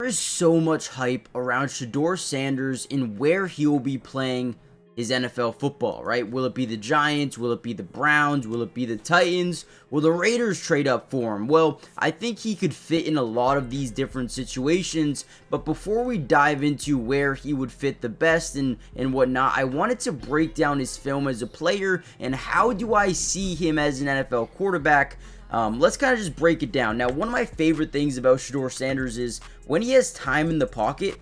is so much hype around Shedeur Sanders and where he will be playing his NFL football, right? Will it be the Giants? Will it be the Browns? Will it be the Titans? Will the Raiders trade up for him? Well, I think he could fit in a lot of these different situations, but before we dive into where he would fit the best and whatnot, I wanted to break down his film as a player and how do I see him as an NFL quarterback. Let's kind of just break it down. Now, one of my favorite things about Shedeur Sanders is when he has time in the pocket,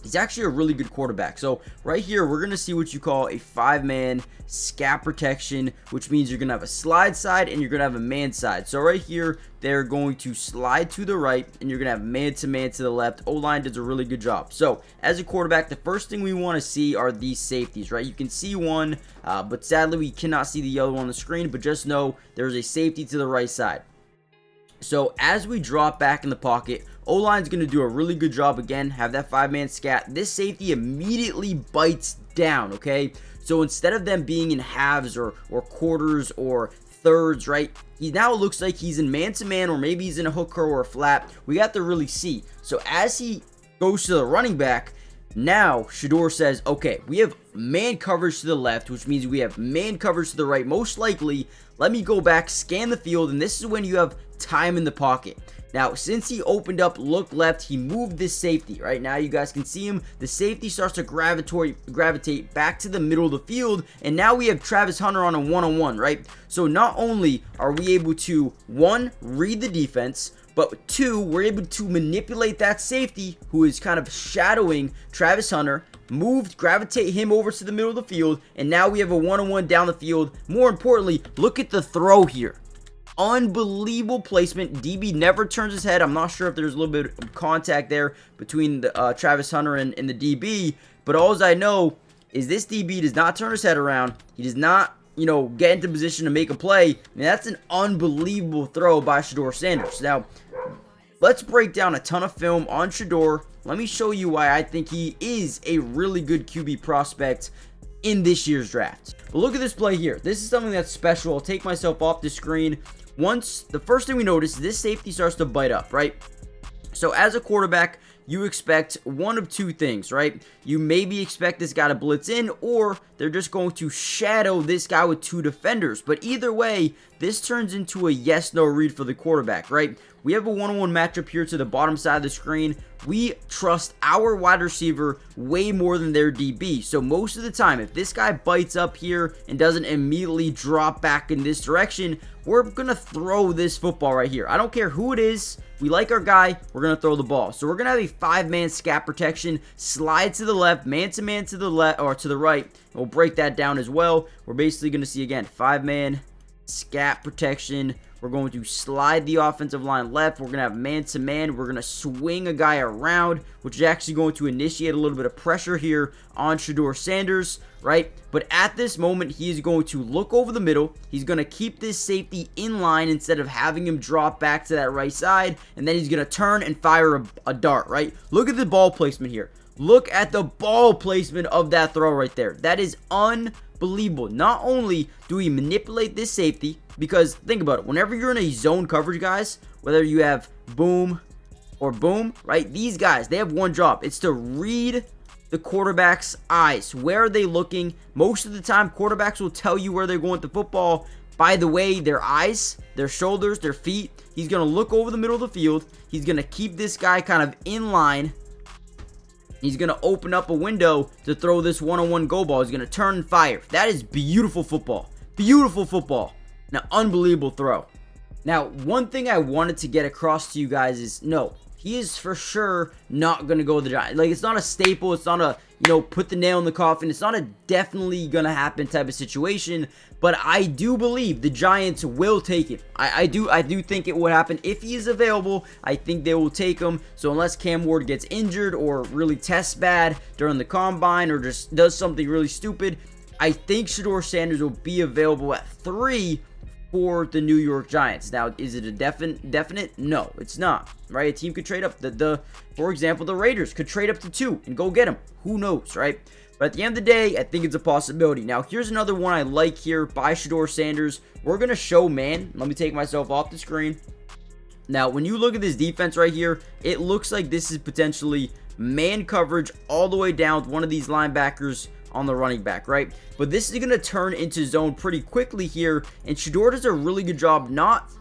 he's actually a really good quarterback. So right here, we're going to see what you call a 5-man scat protection, which means you're going to have a slide side and you're going to have a man side. So right here, they're going to slide to the right and you're going to have man-to-man to the left. O-line does a really good job. So as a quarterback, the first thing we want to see are these safeties, right? You can see one, but sadly we cannot see the other one on the screen, but just know there's a safety to the right side. So as we drop back in the pocket, O-line's going to do a really good job again, have that 5-man scat. This safety immediately bites down, okay? So instead of them being in halves or quarters or thirds, right? He now looks like he's in man-to-man or maybe he's in a hooker or a flat. We have to really see. So as he goes to the running back, now Shedeur says, okay, we have man coverage to the left, which means we have man coverage to the right. Most likely, let me go back, scan the field, and this is when you have time in the pocket. Now, since he opened up, look left, he moved this safety. Right now, you guys can see him. The safety starts to gravitate back to the middle of the field, and now we have Travis Hunter on a one-on-one, right? So not only are we able to, one, read the defense, but two, we're able to manipulate that safety who is kind of shadowing Travis Hunter, gravitate him over to the middle of the field, and now we have a one-on-one down the field. More importantly, look at the throw here. Unbelievable placement. DB never turns his head. I'm not sure if there's a little bit of contact there between the Travis Hunter and the DB, but all I know is this DB does not turn his head around. He does not, get into position to make a play. I mean, that's an unbelievable throw by Shedeur Sanders. Now, let's break down a ton of film on Shedeur. Let me show you why I think he is a really good QB prospect in this year's draft. But look at this play here. This is something that's special. I'll take myself off the screen. The first thing we notice, this safety starts to bite up, right? So as a quarterback, you expect one of two things, right? You maybe expect this guy to blitz in, or they're just going to shadow this guy with two defenders. But either way, this turns into a yes-no read for the quarterback, right? We have a one-on-one matchup here to the bottom side of the screen. We trust our wide receiver way more than their DB. So most of the time, if this guy bites up here and doesn't immediately drop back in this direction, we're going to throw this football right here. I don't care who it is. We like our guy. We're going to throw the ball. So we're going to have a 5-man scat protection. Slide to the left, man-to-man to the left or to the right. We'll break that down as well. We're basically going to see, again, 5-man scat protection. We're going to slide the offensive line left. We're going to have man-to-man. We're going to swing a guy around, which is actually going to initiate a little bit of pressure here on Shedeur Sanders, right? But at this moment, he is going to look over the middle. He's going to keep this safety in line instead of having him drop back to that right side. And then he's going to turn and fire a dart, right? Look at the ball placement here. Look at the ball placement of that throw right there. That is unbelievable. Not only do we manipulate this safety, because think about it, whenever you're in a zone coverage, guys, whether you have boom or boom, right? These guys, they have one job. It's to read the quarterback's eyes. Where are they looking? Most of the time, quarterbacks will tell you where they're going with the football by the way, their eyes, their shoulders, their feet. He's going to look over the middle of the field. He's going to keep this guy kind of in line. He's going to open up a window to throw this one-on-one go ball. He's going to turn and fire. That is beautiful football. Beautiful football. Now, unbelievable throw. Now, one thing I wanted to get across to you guys is, no, he is for sure not going to go to the Giants. Like, it's not a staple. It's not a, put the nail in the coffin. It's not a definitely going to happen type of situation. But I do believe the Giants will take it. I do think it would happen. If he is available, I think they will take him. So unless Cam Ward gets injured or really tests bad during the combine or just does something really stupid, I think Shedeur Sanders will be available at 3 for the New York Giants. Now, is it a definite? No, it's not, right? A team could trade up. For example, the Raiders could trade up to 2 and go get him. Who knows, right? But at the end of the day, I think it's a possibility. Now, here's another one I like here by Shedeur Sanders. We're going to show man. Let me take myself off the screen. Now, when you look at this defense right here, it looks like this is potentially man coverage all the way down with one of these linebackers on the running back, right? But this is going to turn into zone pretty quickly here, and Shedeur does a really good job not,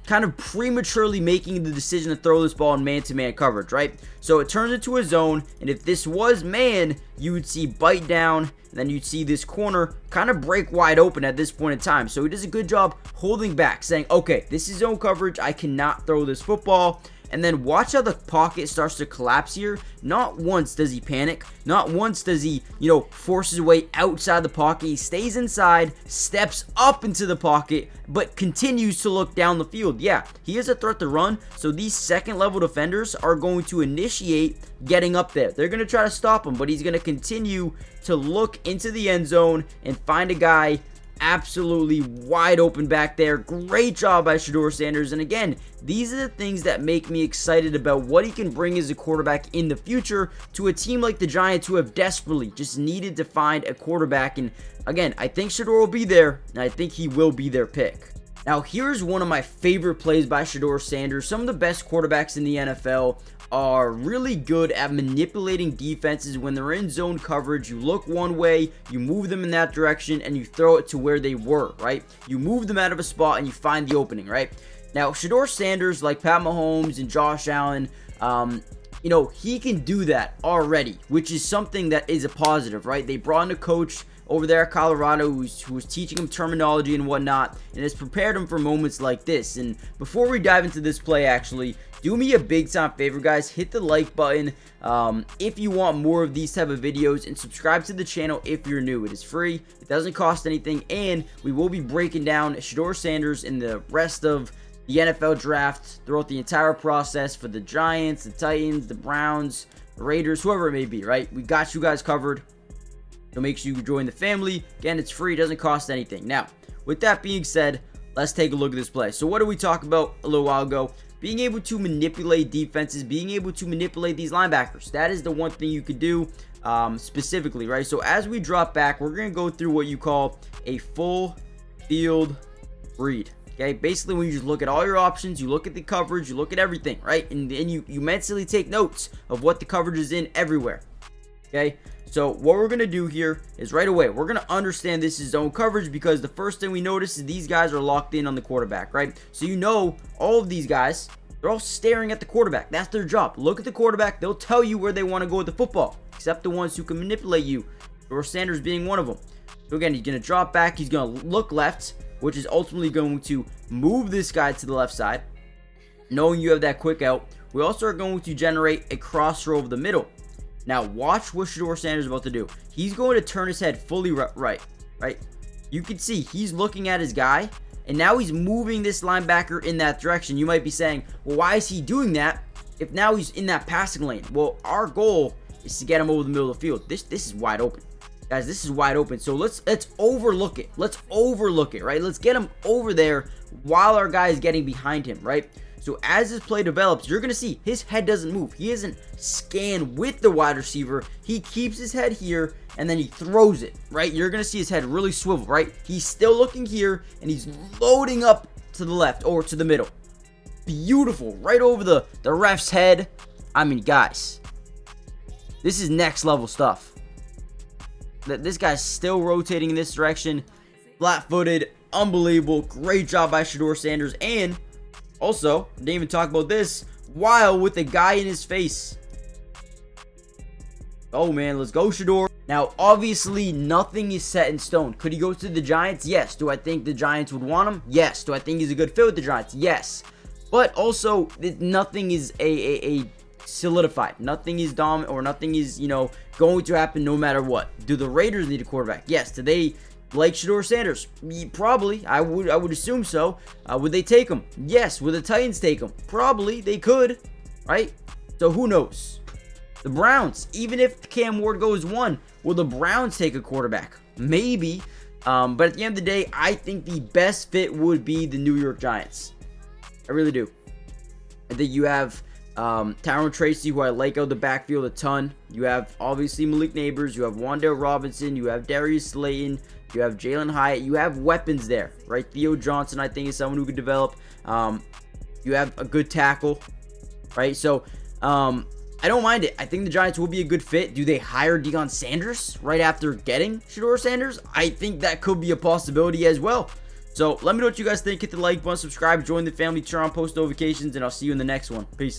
kind of prematurely making the decision to throw this ball in man-to-man coverage, right? So it turns into a zone, and if this was man, you would see bite down, and then you'd see this corner kind of break wide open at this point in time. So he does a good job holding back, saying, okay, this is zone coverage, I cannot throw this football. And then watch how the pocket starts to collapse here. Not once does he panic. Not once does he, force his way outside the pocket. He stays inside, steps up into the pocket, but continues to look down the field. Yeah, he is a threat to run, so these second-level defenders are going to initiate getting up there. They're going to try to stop him, but he's going to continue to look into the end zone and find a guy absolutely wide open back there. Great job by Shedeur Sanders. And again, these are the things that make me excited about what he can bring as a quarterback in the future to a team like the Giants, who have desperately just needed to find a quarterback. And again, I think Shedeur will be there, and I think he will be their pick. Now, here's one of my favorite plays by Shedeur Sanders. Some of the best quarterbacks in the NFL are really good at manipulating defenses when they're in zone coverage. You look one way, you move them in that direction, and you throw it to where they were, right? You move them out of a spot and you find the opening, right? Now, Shedeur Sanders, like Pat Mahomes and Josh Allen, he can do that already, which is something that is a positive, right? They brought in a coach over there at Colorado who was teaching him terminology and whatnot, and has prepared him for moments like this. And before we dive into this play, actually, do me a big time favor, guys. Hit the like button if you want more of these type of videos, and subscribe to the channel if you're new. It is free, it doesn't cost anything, and we will be breaking down Shedeur Sanders and the rest of the NFL draft throughout the entire process for the Giants, the Titans, the Browns, the Raiders, whoever it may be, right? We got you guys covered. So make sure you join the family. Again, it's free, it doesn't cost anything. Now, with that being said, let's take a look at this play. So what did we talk about a little while ago? Being able to manipulate defenses, being able to manipulate these linebackers. That is the one thing you could do specifically, right? So as we drop back, we're going to go through what you call a full field read. Okay, basically when you just look at all your options, you look at the coverage, you look at everything, right? And then you mentally take notes of what the coverage is in everywhere. Okay, so what we're going to do here is right away, we're going to understand this is zone coverage, because the first thing we notice is these guys are locked in on the quarterback, right? So all of these guys, they're all staring at the quarterback. That's their job. Look at the quarterback. They'll tell you where they want to go with the football, except the ones who can manipulate you, or Sanders being one of them. So again, he's going to drop back. He's going to look left, which is ultimately going to move this guy to the left side, knowing you have that quick out. We also are going to generate a cross throw over the middle. Now, watch what Shedeur Sanders is about to do. He's going to turn his head fully right? You can see he's looking at his guy, and now he's moving this linebacker in that direction. You might be saying, well, why is he doing that if now he's in that passing lane? Well, our goal is to get him over the middle of the field. This is wide open. Guys, this is wide open. So let's overlook it. Let's overlook it, right? Let's get him over there while our guy is getting behind him, right? So as this play develops, you're going to see his head doesn't move. He isn't scanned with the wide receiver. He keeps his head here, and then he throws it, right? You're going to see his head really swivel, right? He's still looking here, and he's loading up to the left or to the middle. Beautiful. Right over the ref's head. I mean, guys, this is next level stuff. This guy's still rotating in this direction. Flat-footed. Unbelievable. Great job by Shedeur Sanders. And also, didn't even talk about this, while with a guy in his face. Oh man, let's go Shedeur. Now, obviously, nothing is set in stone. Could he go to the Giants? Yes. Do I think the Giants would want him? Yes. Do I think he's a good fit with the Giants? Yes. But also, nothing is a solidified. Nothing is dominant, or nothing is, going to happen no matter what. Do the Raiders need a quarterback? Yes. Do they like Shedeur Sanders? Probably. I would assume so. Would they take him? Yes. Would the Titans take him? Probably. They could, right? So who knows? The Browns, even if Cam Ward goes 1, will the Browns take a quarterback? Maybe. But at the end of the day, I think the best fit would be the New York Giants. I really do. I think you have Tyrone Tracy, who I like out of the backfield a ton. You have, obviously, Malik Neighbors. You have Wan'Dale Robinson. You have Darius Slayton. You have Jalen Hyatt. You have weapons there, right? Theo Johnson, I think, is someone who could develop. You have a good tackle, right? So, I don't mind it. I think the Giants will be a good fit. Do they hire Deion Sanders right after getting Shedeur Sanders? I think that could be a possibility as well. So let me know what you guys think. Hit the like button, subscribe, join the family, turn on post notifications, and I'll see you in the next one. Peace.